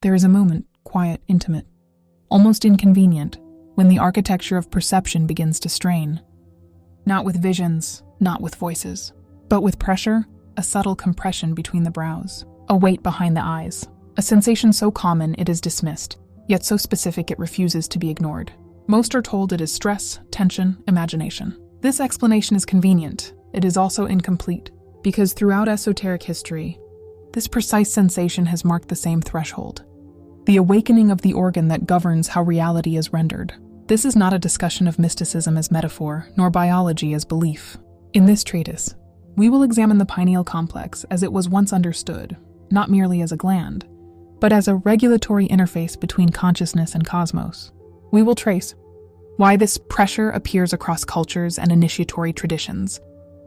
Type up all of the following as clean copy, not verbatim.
There is a moment, quiet, intimate, almost inconvenient, when the architecture of perception begins to strain. Not with visions, not with voices, but with pressure, a subtle compression between the brows, a weight behind the eyes, a sensation so common it is dismissed, yet so specific it refuses to be ignored. Most are told it is stress, tension, imagination. This explanation is convenient. It is also incomplete, because throughout esoteric history, this precise sensation has marked the same threshold, the awakening of the organ that governs how reality is rendered. This is not a discussion of mysticism as metaphor, nor biology as belief. In this treatise, we will examine the pineal complex as it was once understood, not merely as a gland, but as a regulatory interface between consciousness and cosmos. We will trace why this pressure appears across cultures and initiatory traditions,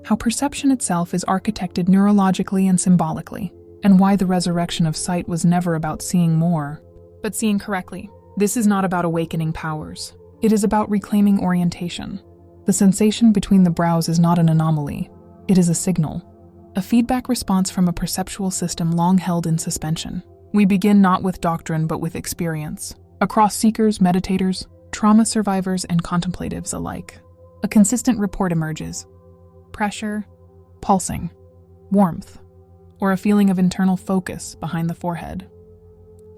how perception itself is architected neurologically and symbolically, and why the resurrection of sight was never about seeing more, but seeing correctly. This is not about awakening powers. It is about reclaiming orientation. The sensation between the brows is not an anomaly. It is a signal, a feedback response from a perceptual system long held in suspension. We begin not with doctrine but with experience. Across seekers, meditators, trauma survivors, and contemplatives alike, a consistent report emerges. Pressure, pulsing, warmth, or a feeling of internal focus behind the forehead.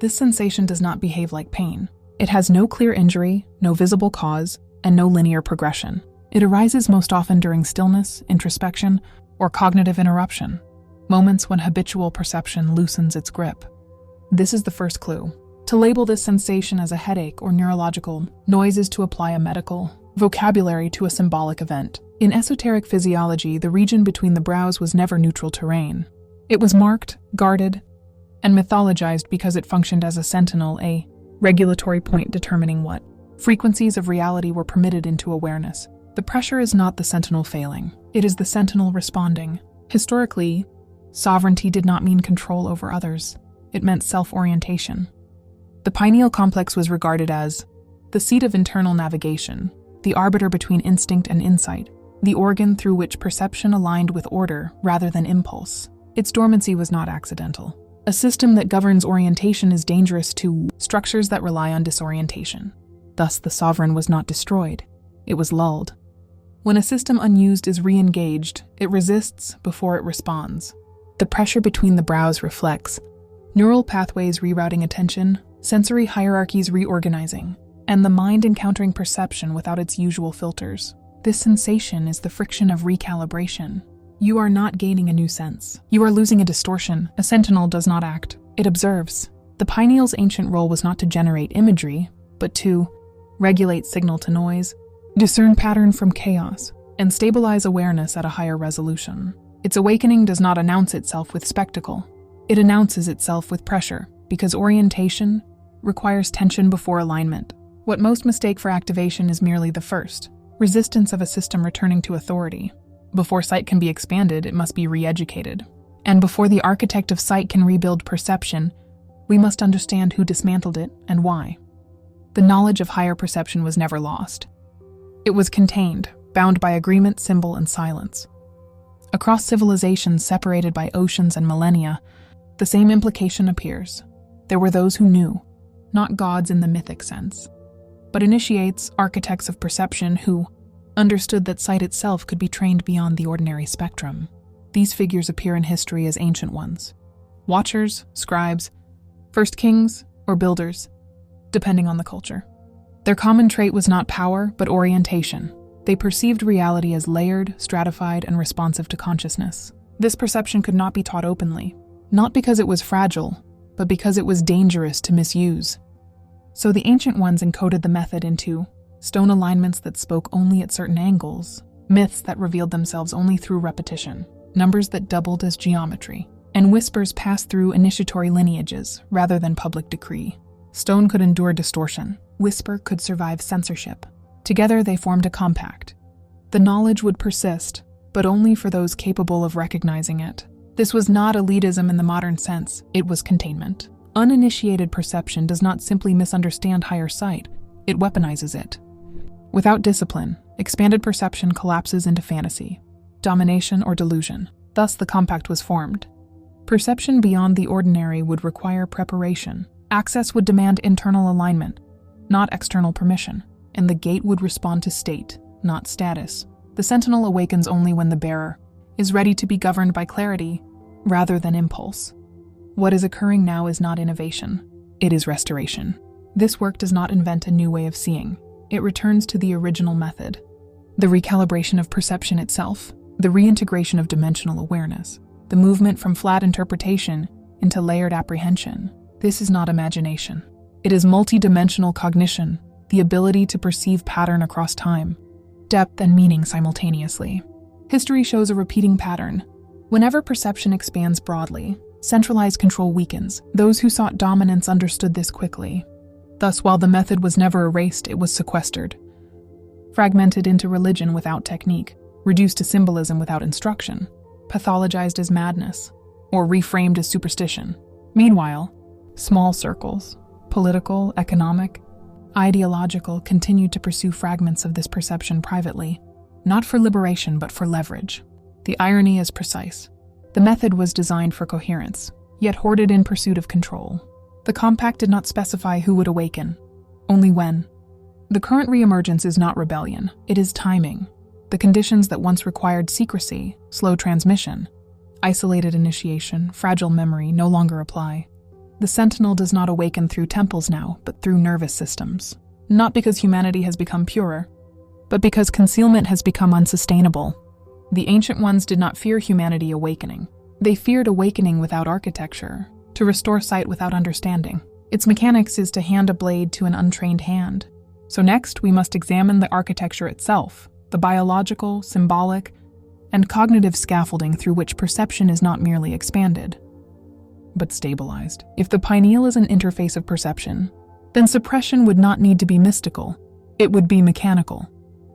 This sensation does not behave like pain. It has no clear injury, no visible cause, and no linear progression. It arises most often during stillness, introspection, or cognitive interruption, moments when habitual perception loosens its grip. This is the first clue. To label this sensation as a headache or neurological noise is to apply a medical vocabulary to a symbolic event. In esoteric physiology, the region between the brows was never neutral terrain. It was marked, guarded, and mythologized because it functioned as a sentinel, a regulatory point determining what frequencies of reality were permitted into awareness. The pressure is not the sentinel failing. It is the sentinel responding. Historically, sovereignty did not mean control over others. It meant self-orientation. The pineal complex was regarded as the seat of internal navigation, the arbiter between instinct and insight, the organ through which perception aligned with order rather than impulse. Its dormancy was not accidental. A system that governs orientation is dangerous to structures that rely on disorientation. Thus, the sovereign was not destroyed. It was lulled. When a system unused is re-engaged, it resists before it responds. The pressure between the brows reflects neural pathways rerouting attention, sensory hierarchies reorganizing, and the mind encountering perception without its usual filters. This sensation is the friction of recalibration. You are not gaining a new sense. You are losing a distortion. A sentinel does not act. It observes. The pineal's ancient role was not to generate imagery, but to regulate signal to noise, discern pattern from chaos, and stabilize awareness at a higher resolution. Its awakening does not announce itself with spectacle. It announces itself with pressure, because orientation requires tension before alignment. What most mistake for activation is merely the first, resistance of a system returning to authority. Before sight can be expanded, it must be re-educated. And before the architect of sight can rebuild perception, we must understand who dismantled it and why. The knowledge of higher perception was never lost. It was contained, bound by agreement, symbol, and silence. Across civilizations separated by oceans and millennia, the same implication appears. There were those who knew, not gods in the mythic sense, but initiates, architects of perception who understood that sight itself could be trained beyond the ordinary spectrum. These figures appear in history as ancient ones. Watchers, scribes, first kings, or builders, depending on the culture. Their common trait was not power, but orientation. They perceived reality as layered, stratified, and responsive to consciousness. This perception could not be taught openly, not because it was fragile, but because it was dangerous to misuse. So the ancient ones encoded the method into stone alignments that spoke only at certain angles, myths that revealed themselves only through repetition, numbers that doubled as geometry, and whispers passed through initiatory lineages rather than public decree. Stone could endure distortion. Whisper could survive censorship. Together they formed a compact. The knowledge would persist, but only for those capable of recognizing it. This was not elitism in the modern sense, it was containment. Uninitiated perception does not simply misunderstand higher sight, it weaponizes it. Without discipline, expanded perception collapses into fantasy, domination, or delusion. Thus the compact was formed. Perception beyond the ordinary would require preparation, Access would demand internal alignment, not external permission, and the gate would respond to state, not status. The sentinel awakens only when the bearer is ready to be governed by clarity rather than impulse. What is occurring now is not innovation, it is restoration. This work does not invent a new way of seeing. It returns to the original method, the recalibration of perception itself, the reintegration of dimensional awareness, the movement from flat interpretation into layered apprehension. This is not imagination. It is multidimensional cognition, the ability to perceive pattern across time, depth and meaning simultaneously. History shows a repeating pattern. Whenever perception expands broadly, centralized control weakens. Those who sought dominance understood this quickly. Thus, while the method was never erased, it was sequestered, fragmented into religion without technique, reduced to symbolism without instruction, pathologized as madness, or reframed as superstition. Meanwhile, small circles, political, economic, ideological, continued to pursue fragments of this perception privately, not for liberation but for leverage. The irony is precise. The method was designed for coherence, yet hoarded in pursuit of control. The compact did not specify who would awaken, only when. The current reemergence is not rebellion, it is timing. The conditions that once required secrecy, slow transmission, isolated initiation, fragile memory no longer apply. The sentinel does not awaken through temples now, but through nervous systems. Not because humanity has become purer, but because concealment has become unsustainable. The ancient ones did not fear humanity awakening. They feared awakening without architecture, to restore sight without understanding. Its mechanics is to hand a blade to an untrained hand. So next, we must examine the architecture itself, the biological, symbolic, and cognitive scaffolding through which perception is not merely expanded, but stabilized. If the pineal is an interface of perception, then suppression would not need to be mystical. It would be mechanical,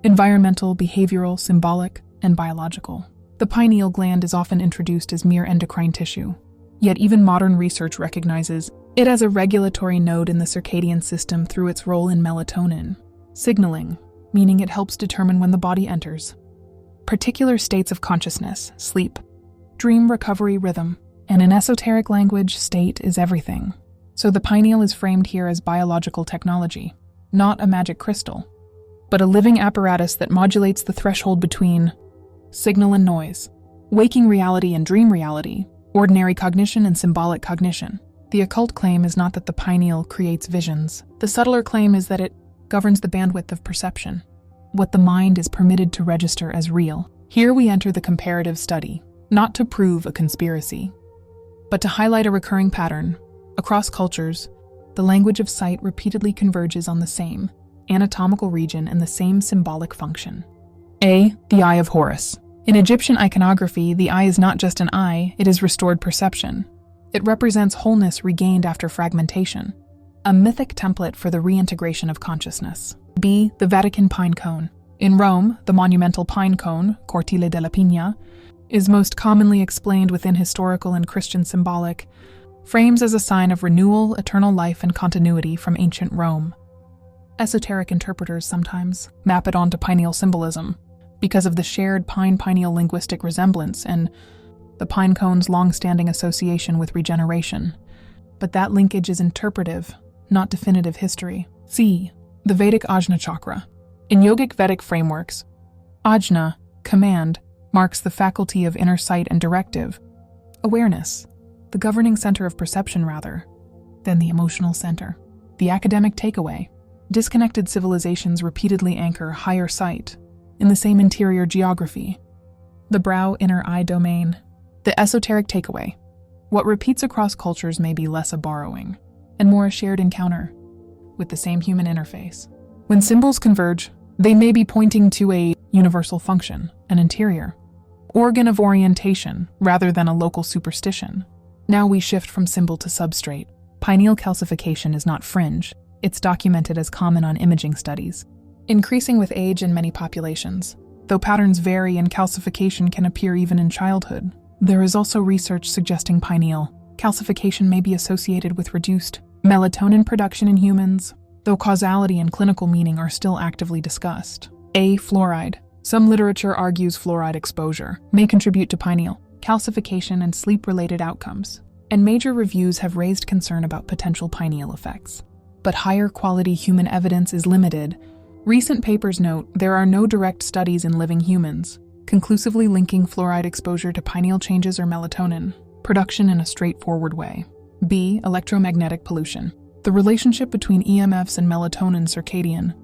environmental, behavioral, symbolic, and biological. The pineal gland is often introduced as mere endocrine tissue, yet even modern research recognizes it as a regulatory node in the circadian system through its role in melatonin signaling, meaning it helps determine when the body enters particular states of consciousness, sleep, dream recovery rhythm, and in esoteric language, state is everything. So the pineal is framed here as biological technology, not a magic crystal, but a living apparatus that modulates the threshold between signal and noise, waking reality and dream reality, ordinary cognition and symbolic cognition. The occult claim is not that the pineal creates visions. The subtler claim is that it governs the bandwidth of perception, what the mind is permitted to register as real. Here we enter the comparative study, not to prove a conspiracy, but to highlight a recurring pattern. Across cultures, the language of sight repeatedly converges on the same anatomical region and the same symbolic function. A. The eye of Horus. In Egyptian iconography, the eye is not just an eye, it is restored perception. It represents wholeness regained after fragmentation, a mythic template for the reintegration of consciousness. B. The Vatican pine cone. In Rome, the monumental pine cone, Cortile della Pina, is most commonly explained within historical and Christian symbolic frames as a sign of renewal, eternal life, and continuity from ancient Rome. Esoteric interpreters sometimes map it onto pineal symbolism because of the shared pine-pineal linguistic resemblance and the pine cone's long-standing association with regeneration. But that linkage is interpretive, not definitive history. C. The Vedic Ajna chakra. In yogic Vedic frameworks, Ajna, command, marks the faculty of inner sight and directive, awareness, the governing center of perception rather than the emotional center. The academic takeaway: disconnected civilizations repeatedly anchor higher sight in the same interior geography, the brow inner eye domain. The esoteric takeaway: what repeats across cultures may be less a borrowing and more a shared encounter with the same human interface. When symbols converge, they may be pointing to a universal function, an interior organ of orientation rather than a local superstition. Now we shift from symbol to substrate. Pineal calcification is not fringe, it's documented as common on imaging studies, increasing with age in many populations. Though patterns vary and calcification can appear even in childhood, there is also research suggesting pineal calcification may be associated with reduced melatonin production in humans, though causality and clinical meaning are still actively discussed. A. Fluoride. Some literature argues fluoride exposure may contribute to pineal calcification and sleep-related outcomes. and major reviews have raised concern about potential pineal effects. But higher quality human evidence is limited. Recent papers note there are no direct studies in living humans conclusively linking fluoride exposure to pineal changes or melatonin production in a straightforward way. B. Electromagnetic pollution. The relationship between EMFs and melatonin circadian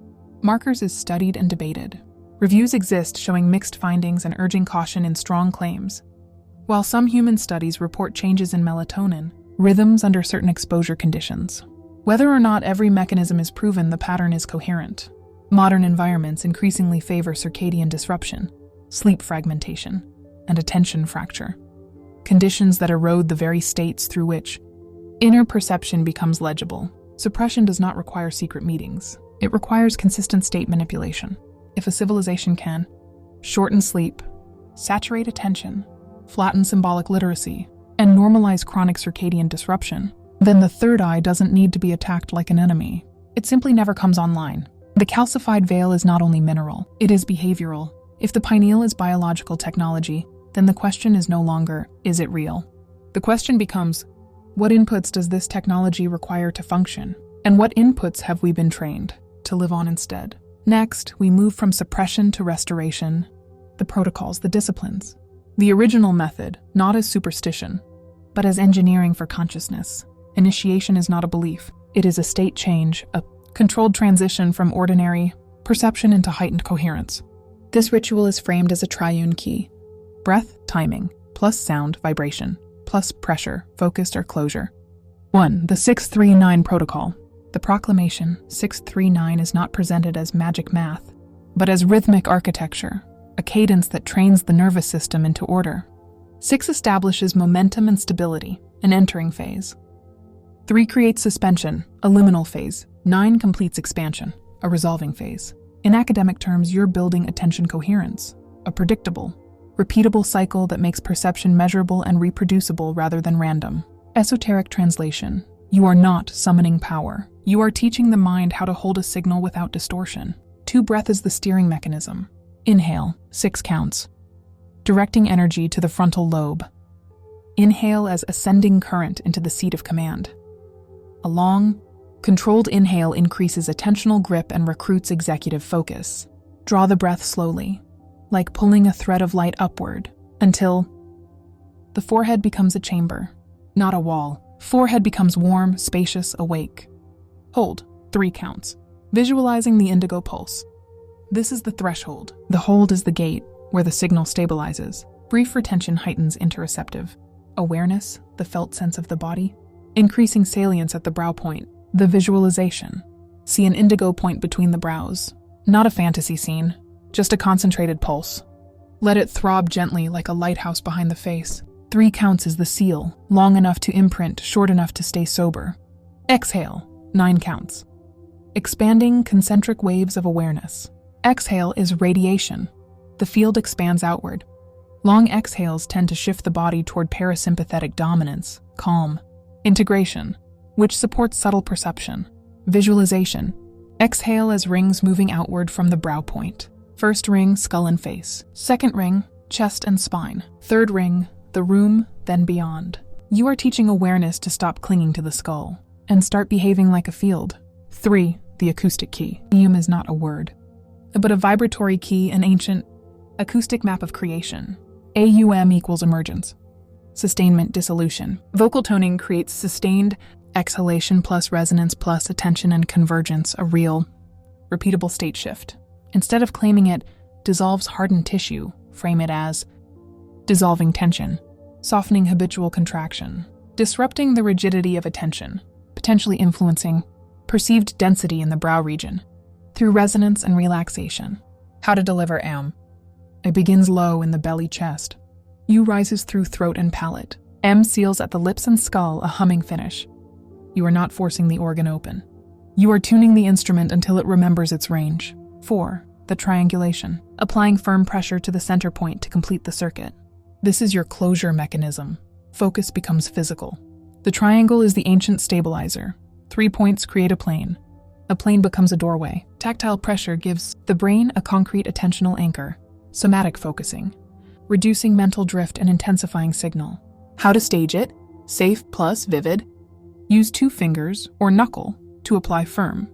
markers is studied and debated. Reviews exist showing mixed findings and urging caution in strong claims. While some human studies report changes in melatonin rhythms under certain exposure conditions, whether or not every mechanism is proven, the pattern is coherent. Modern environments increasingly favor circadian disruption, sleep fragmentation, and attention fracture, conditions that erode the very states through which inner perception becomes legible. Suppression does not require secret meetings. It requires consistent state manipulation. If a civilization can shorten sleep, saturate attention, flatten symbolic literacy, and normalize chronic circadian disruption, then the third eye doesn't need to be attacked like an enemy. It simply never comes online. The calcified veil is not only mineral, it is behavioral. If the pineal is biological technology, then the question is no longer, is it real? The question becomes, what inputs does this technology require to function? And what inputs have we been trained to live on instead? Next, we move from suppression to restoration, the protocols, the disciplines. The original method, not as superstition, but as engineering for consciousness. Initiation is not a belief. It is a state change, a controlled transition from ordinary perception into heightened coherence. This ritual is framed as a triune key: breath, timing, plus sound, vibration, plus pressure, focused or closure. 1. The 639 protocol. The proclamation 639 is not presented as magic math, but as rhythmic architecture, a cadence that trains the nervous system into order. 6 establishes momentum and stability, an entering phase. 3 creates suspension, a liminal phase. 9 completes expansion, a resolving phase. In academic terms, you're building attention coherence, a predictable, repeatable cycle that makes perception measurable and reproducible rather than random. Esoteric translation. You are not summoning power. You are teaching the mind how to hold a signal without distortion. 2. Breath is the steering mechanism. Inhale, 6 counts, directing energy to the frontal lobe. Inhale as ascending current into the seat of command. A long, controlled inhale increases attentional grip and recruits executive focus. Draw the breath slowly, like pulling a thread of light upward, until the forehead becomes a chamber, not a wall. Forehead becomes warm, spacious, awake. Hold, 3 counts, visualizing the indigo pulse. This is the threshold. The hold is the gate, where the signal stabilizes. Brief retention heightens interoceptive awareness, the felt sense of the body, increasing salience at the brow point. The visualization. See an indigo point between the brows. Not a fantasy scene, just a concentrated pulse. Let it throb gently like a lighthouse behind the face. 3 counts is the seal, long enough to imprint, short enough to stay sober. Exhale, 9 counts. Expanding concentric waves of awareness. Exhale is radiation. The field expands outward. Long exhales tend to shift the body toward parasympathetic dominance, calm. Integration, which supports subtle perception. Visualization. Exhale as rings moving outward from the brow point. First ring, skull and face. Second ring, chest and spine. Third ring, the room, then beyond. You are teaching awareness to stop clinging to the skull and start behaving like a field. 3. The acoustic key. Aum is not a word, but a vibratory key, an ancient acoustic map of creation. AUM equals emergence. Sustainment, dissolution. Vocal toning creates sustained exhalation plus resonance plus attention and convergence, a real, repeatable state shift. Instead of claiming it dissolves hardened tissue, frame it as dissolving tension, softening habitual contraction, disrupting the rigidity of attention, potentially influencing perceived density in the brow region through resonance and relaxation. How to deliver AM. It begins low in the belly chest. U rises through throat and palate. M seals at the lips and skull, a humming finish. You are not forcing the organ open. You are tuning the instrument until it remembers its range. 4. The triangulation. Applying firm pressure to the center point to complete the circuit. This is your closure mechanism. Focus becomes physical. The triangle is the ancient stabilizer. 3 points create a plane. A plane becomes a doorway. Tactile pressure gives the brain a concrete attentional anchor. Somatic focusing, reducing mental drift and intensifying signal. How to stage it? Safe plus vivid. Use 2 fingers or knuckle to apply firm,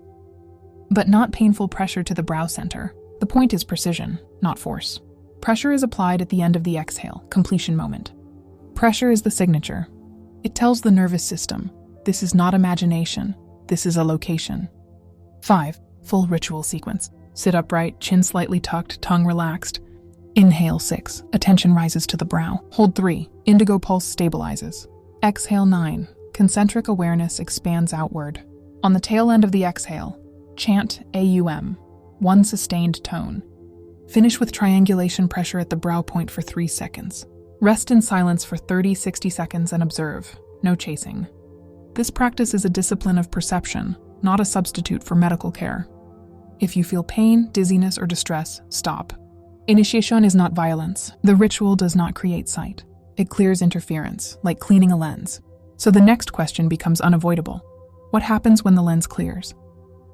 but not painful pressure to the brow center. The point is precision, not force. Pressure is applied at the end of the exhale, completion moment. Pressure is the signature. It tells the nervous system, this is not imagination, this is a location. 5. Full ritual sequence. Sit upright, chin slightly tucked, tongue relaxed. Inhale 6. Attention rises to the brow. Hold 3. Indigo pulse stabilizes. Exhale 9. Concentric awareness expands outward. On the tail end of the exhale, chant AUM, one sustained tone. Finish with triangulation pressure at the brow point for 3 seconds. Rest in silence for 30-60 seconds and observe. No chasing. This practice is a discipline of perception, not a substitute for medical care. If you feel pain, dizziness, or distress, stop. Initiation is not violence. The ritual does not create sight. It clears interference, like cleaning a lens. So the next question becomes unavoidable. What happens when the lens clears?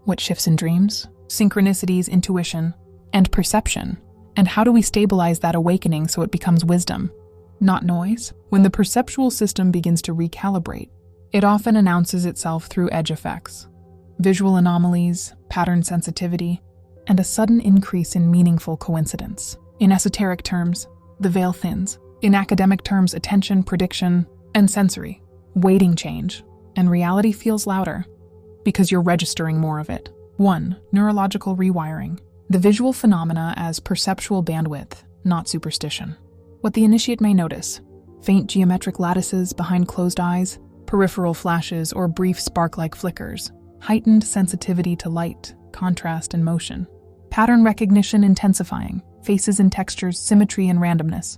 What shifts in dreams, synchronicities, intuition, and perception? And how do we stabilize that awakening so it becomes wisdom, not noise? When the perceptual system begins to recalibrate, it often announces itself through edge effects, visual anomalies, pattern sensitivity, and a sudden increase in meaningful coincidence. In esoteric terms, the veil thins. In academic terms, attention, prediction, and sensory, weighting change, and reality feels louder because you're registering more of it. 1. Neurological rewiring. The visual phenomena as perceptual bandwidth, not superstition. What the initiate may notice: faint geometric lattices behind closed eyes, peripheral flashes or brief spark-like flickers, heightened sensitivity to light, contrast, and motion. Pattern recognition intensifying, faces and textures, symmetry and randomness.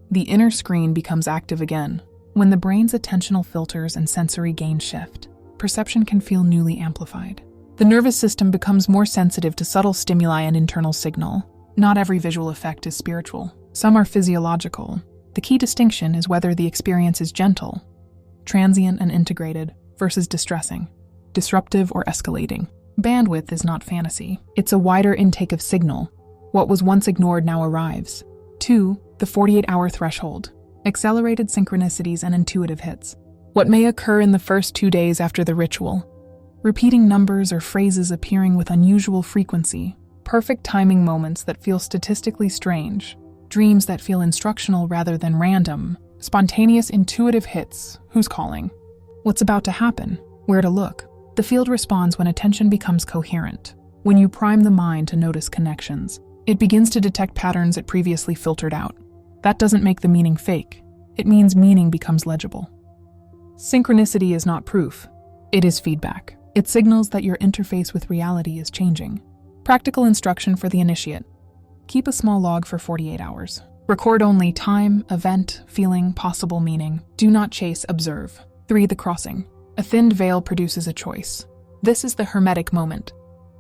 The inner screen becomes active again. When the brain's attentional filters and sensory gain shift, perception can feel newly amplified. The nervous system becomes more sensitive to subtle stimuli and internal signal. Not every visual effect is spiritual. Some are physiological. The key distinction is whether the experience is gentle, transient and integrated, versus distressing, disruptive or escalating. Bandwidth is not fantasy. It's a wider intake of signal. What was once ignored now arrives. 2. The 48-hour threshold. Accelerated synchronicities and intuitive hits. What may occur in the first 2 days after the ritual? Repeating numbers or phrases appearing with unusual frequency. Perfect timing moments that feel statistically strange. Dreams that feel instructional rather than random. Spontaneous intuitive hits. Who's calling? What's about to happen? Where to look? The field responds when attention becomes coherent. When you prime the mind to notice connections, it begins to detect patterns it previously filtered out. That doesn't make the meaning fake. It means meaning becomes legible. Synchronicity is not proof. It is feedback. It signals that your interface with reality is changing. Practical instruction for the initiate. Keep a small log for 48 hours. Record only time, event, feeling, possible meaning. Do not chase, observe. 3. The crossing. A thinned veil produces a choice. This is the hermetic moment.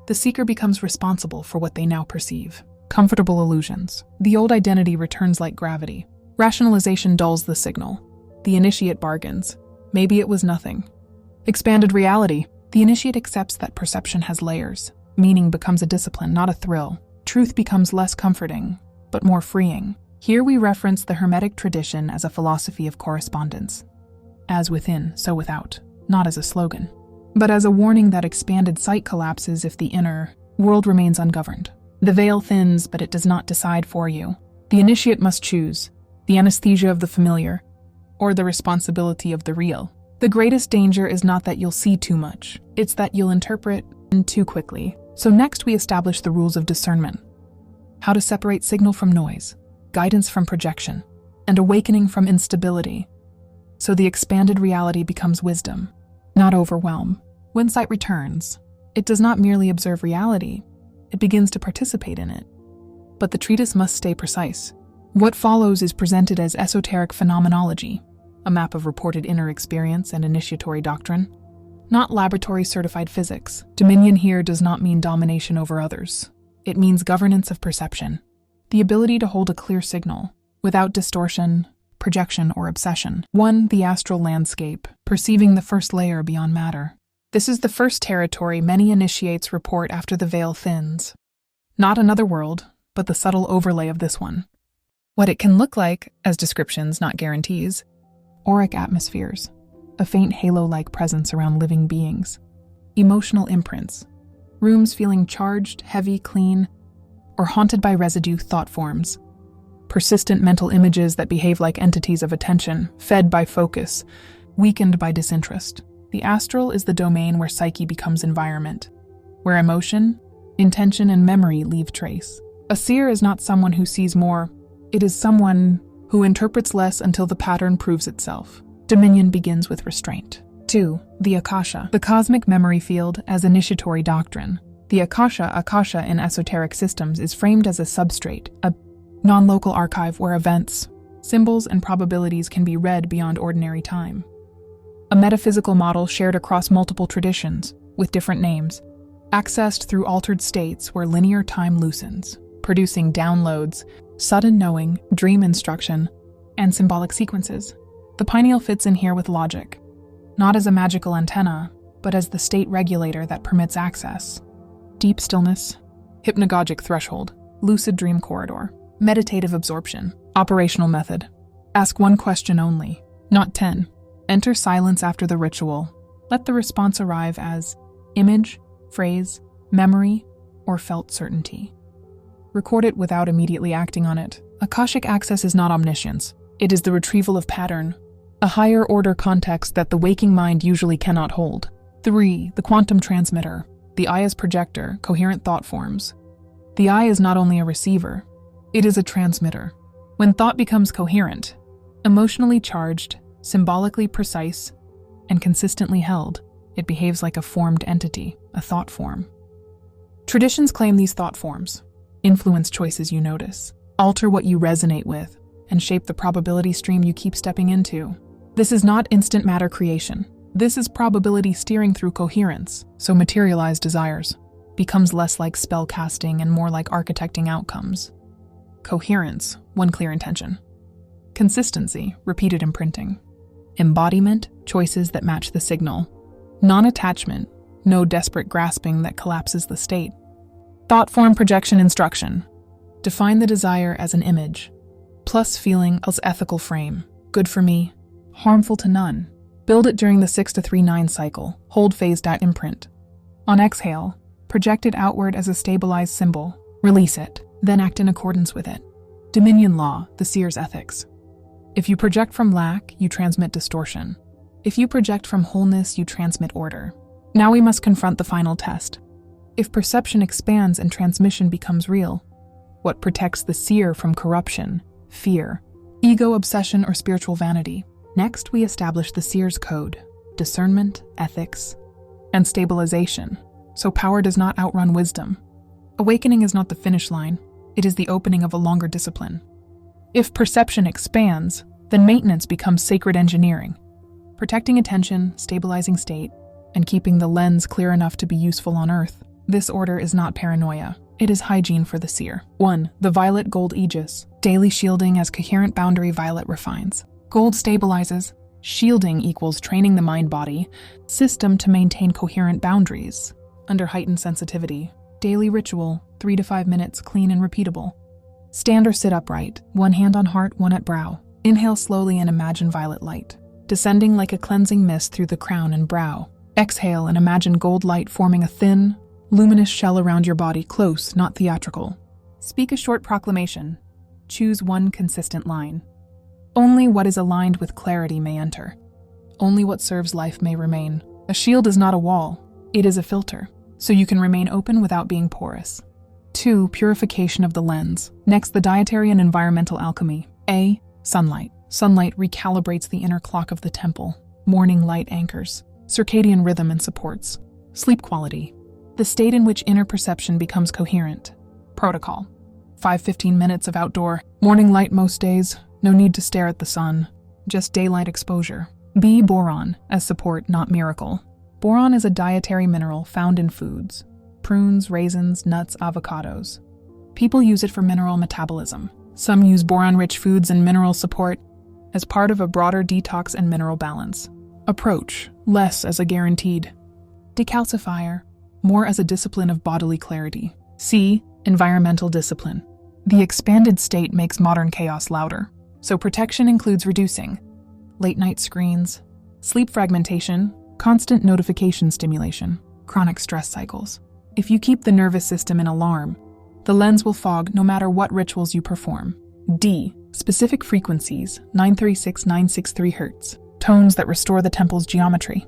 The seeker becomes responsible for what they now perceive. Comfortable illusions. The old identity returns like gravity. Rationalization dulls the signal. The initiate bargains. Maybe it was nothing. Expanded reality. The initiate accepts that perception has layers. Meaning becomes a discipline, not a thrill. Truth becomes less comforting, but more freeing. Here we reference the Hermetic tradition as a philosophy of correspondence. As within, so without. Not as a slogan, but as a warning that expanded sight collapses if the inner world remains ungoverned. The veil thins, but it does not decide for you. The initiate must choose the anesthesia of the familiar or the responsibility of the real. The greatest danger is not that you'll see too much, it's that you'll interpret too quickly. So next we establish the rules of discernment. How to separate signal from noise, guidance from projection, and awakening from instability. So the expanded reality becomes wisdom, not overwhelm. When sight returns, it does not merely observe reality, it begins to participate in it. But the treatise must stay precise. What follows is presented as esoteric phenomenology, a map of reported inner experience and initiatory doctrine, not laboratory-certified physics. Dominion here does not mean domination over others. It means governance of perception, the ability to hold a clear signal, without distortion, projection, or obsession. 1. The astral landscape, perceiving the first layer beyond matter. This is the first territory many initiates report after the veil thins. Not another world, but the subtle overlay of this one. What it can look like, as descriptions, not guarantees. Auric atmospheres, a faint halo-like presence around living beings. Emotional imprints, rooms feeling charged, heavy, clean, or haunted by residue thought forms. Persistent mental images that behave like entities of attention, fed by focus, weakened by disinterest. The astral is the domain where psyche becomes environment, where emotion, intention, and memory leave trace. A seer is not someone who sees more, it is someone who interprets less until the pattern proves itself. Dominion begins with restraint. 2. The Akasha, the cosmic memory field as initiatory doctrine. The Akasha in esoteric systems is framed as a substrate, a non-local archive where events, symbols, and probabilities can be read beyond ordinary time. A metaphysical model shared across multiple traditions, with different names, accessed through altered states where linear time loosens, producing downloads, sudden knowing, dream instruction, and symbolic sequences. The pineal fits in here with logic, not as a magical antenna, but as the state regulator that permits access. Deep stillness, hypnagogic threshold, lucid dream corridor, meditative absorption, operational method. Ask one question only, not 10. Enter silence after the ritual. Let the response arrive as image, phrase, memory, or felt certainty. Record it without immediately acting on it. Akashic access is not omniscience. It is the retrieval of pattern, a higher order context that the waking mind usually cannot hold. 3. The quantum transmitter. The eye as projector, coherent thought forms. The eye is not only a receiver, it is a transmitter. When thought becomes coherent, emotionally charged, symbolically precise, and consistently held, it behaves like a formed entity, a thought form. Traditions claim these thought forms influence choices you notice, alter what you resonate with, and shape the probability stream you keep stepping into. This is not instant matter creation. This is probability steering through coherence, so materialized desires becomes less like spell casting and more like architecting outcomes. Coherence, one clear intention. Consistency, repeated imprinting. Embodiment, choices that match the signal. Non-attachment, no desperate grasping that collapses the state. Thought form projection instruction. Define the desire as an image, plus feeling as ethical frame. Good for me, harmful to none. Build it during the 6 to 3-9 cycle. Hold phased at imprint. On exhale, project it outward as a stabilized symbol. Release it, then act in accordance with it. Dominion law, the seer's ethics. If you project from lack, you transmit distortion. If you project from wholeness, you transmit order. Now we must confront the final test. If perception expands and transmission becomes real, what protects the seer from corruption, fear, ego obsession, or spiritual vanity? Next, we establish the seer's code, discernment, ethics, and stabilization, so power does not outrun wisdom. Awakening is not the finish line, it is the opening of a longer discipline. If perception expands, then maintenance becomes sacred engineering, protecting attention, stabilizing state, and keeping the lens clear enough to be useful on Earth. This order is not paranoia, it is hygiene for the seer. 1. The violet gold aegis, daily shielding as coherent boundary violet refines. Gold stabilizes, shielding equals training the mind-body system to maintain coherent boundaries under heightened sensitivity. Daily ritual, 3 to 5 minutes, clean and repeatable. Stand or sit upright, one hand on heart, one at brow. Inhale slowly and imagine violet light, descending like a cleansing mist through the crown and brow. Exhale and imagine gold light forming a thin, luminous shell around your body, close, not theatrical. Speak a short proclamation. Choose one consistent line. Only what is aligned with clarity may enter. Only what serves life may remain. A shield is not a wall, it is a filter, so you can remain open without being porous. 2. Purification of the lens. Next, the dietary and environmental alchemy. A. Sunlight. Sunlight recalibrates the inner clock of the temple. Morning light anchors circadian rhythm and supports sleep quality, the state in which inner perception becomes coherent. Protocol. 5-15 minutes of outdoor morning light most days. No need to stare at the sun, just daylight exposure. B. Boron, as support, not miracle. Boron is a dietary mineral found in foods, prunes, raisins, nuts, avocados. People use it for mineral metabolism. Some use boron-rich foods and mineral support as part of a broader detox and mineral balance. Approach, less as a guaranteed decalcifier, more as a discipline of bodily clarity. C. Environmental discipline. The expanded state makes modern chaos louder, so protection includes reducing late-night screens, Sleep fragmentation, constant notification stimulation, chronic stress cycles. If you keep the nervous system in alarm, the lens will fog no matter what rituals you perform. D. Specific frequencies, 936-963 Hz, tones that restore the temple's geometry.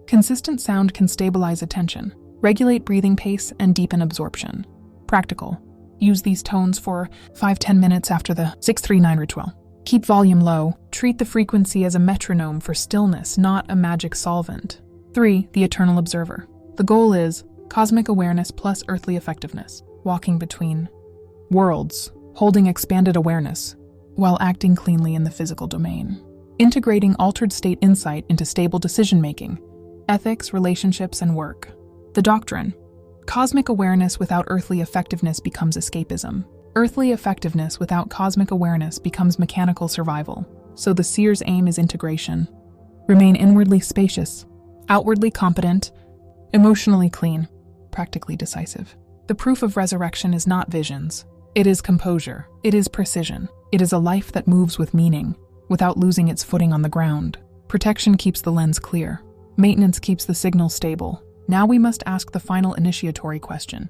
Consistent sound can stabilize attention, regulate breathing pace, and deepen absorption. Practical. Use these tones for 5-10 minutes after the 639 ritual. Keep volume low. Treat the frequency as a metronome for stillness, not a magic solvent. 3. The eternal observer. The goal is cosmic awareness plus earthly effectiveness, walking between worlds, holding expanded awareness, while acting cleanly in the physical domain. Integrating altered state insight into stable decision-making, ethics, relationships, and work. The doctrine. Cosmic awareness without earthly effectiveness becomes escapism. Earthly effectiveness without cosmic awareness becomes mechanical survival. So the seer's aim is integration. Remain inwardly spacious, outwardly competent, emotionally clean, practically decisive. The proof of resurrection is not visions. It is composure. It is precision. It is a life that moves with meaning, without losing its footing on the ground. Protection keeps the lens clear. Maintenance keeps the signal stable. Now we must ask the final initiatory question.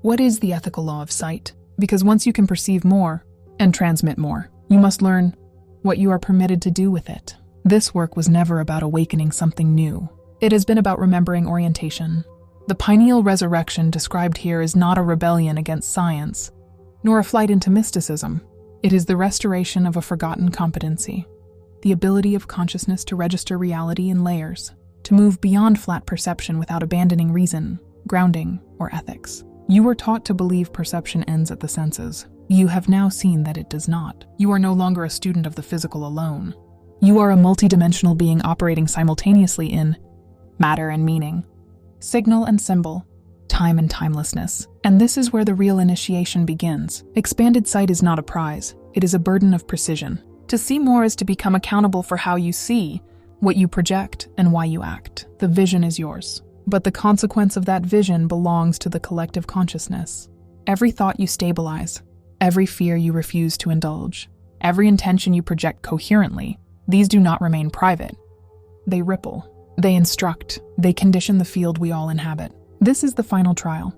What is the ethical law of sight? Because once you can perceive more and transmit more, you must learn what you are permitted to do with it. This work was never about awakening something new. It has been about remembering orientation. The pineal resurrection described here is not a rebellion against science, nor a flight into mysticism. It is the restoration of a forgotten competency, the ability of consciousness to register reality in layers, to move beyond flat perception without abandoning reason, grounding, or ethics. You were taught to believe perception ends at the senses. You have now seen that it does not. You are no longer a student of the physical alone. You are a multidimensional being operating simultaneously in matter and meaning, signal and symbol, time and timelessness. And this is where the real initiation begins. Expanded sight is not a prize. It is a burden of precision. To see more is to become accountable for how you see, what you project, and why you act. The vision is yours, but the consequence of that vision belongs to the collective consciousness. Every thought you stabilize, every fear you refuse to indulge, every intention you project coherently, these do not remain private. They ripple, they instruct, they condition the field we all inhabit. This is the final trial.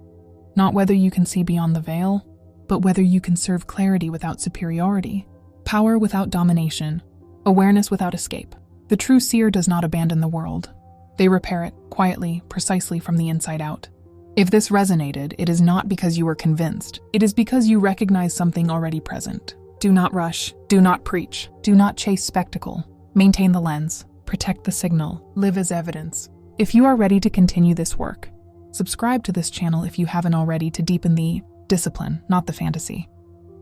Not whether you can see beyond the veil, but whether you can serve clarity without superiority, power without domination, awareness without escape. The true seer does not abandon the world. They repair it, quietly, precisely from the inside out. If this resonated, it is not because you were convinced. It is because you recognize something already present. Do not rush. Do not preach. Do not chase spectacle. Maintain the lens. Protect the signal. Live as evidence. If you are ready to continue this work, subscribe to this channel if you haven't already to deepen the discipline, not the fantasy.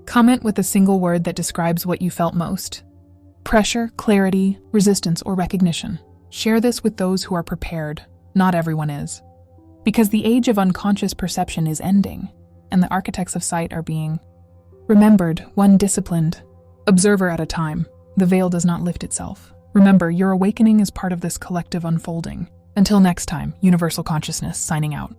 Comment with a single word that describes what you felt most. Pressure, clarity, resistance, or recognition. Share this with those who are prepared. Not everyone is. Because the age of unconscious perception is ending, and the architects of sight are being remembered, one disciplined observer at a time. The veil does not lift itself. Remember, your awakening is part of this collective unfolding. Until next time, Universal Consciousness signing out.